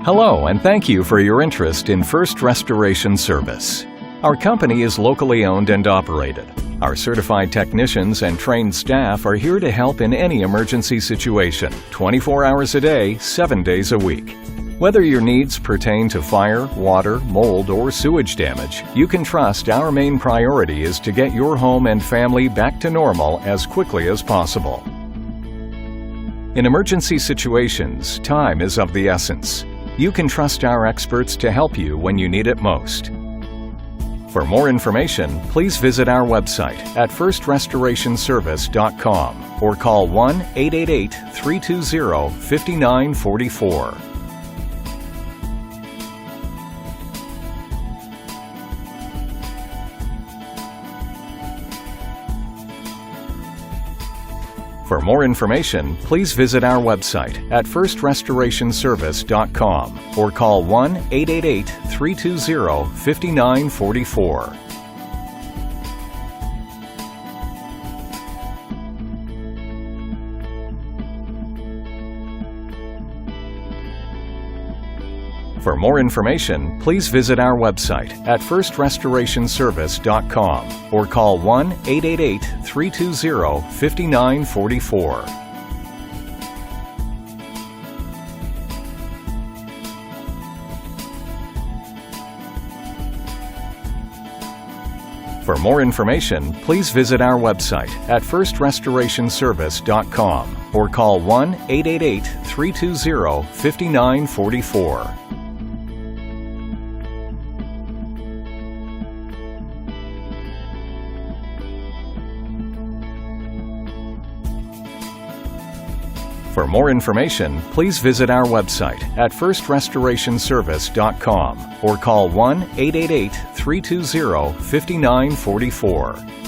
Hello, and thank you for your interest in First Restoration Service. Our company is locally owned and operated. Our certified technicians and trained staff are here to help in any emergency situation, 24 hours a day, 7 days a week. Whether your needs pertain to fire, water, mold, or sewage damage, you can trust our main priority is to get your home and family back to normal as quickly as possible. In emergency situations, time is of the essence. You can trust our experts to help you when you need it most. For more information, please visit our website at firstrestorationservice.com or call 1-888-320-5944. For more information, please visit our website at firstrestorationservice.com or call 1-888-320-5944. For more information, please visit our website at firstrestorationservice.com or call 1-888-320-5944. For more information, please visit our website at firstrestorationservice.com or call 1-888-320-5944. For more information, please visit our website at firstrestorationservice.com or call 1-888-320-5944.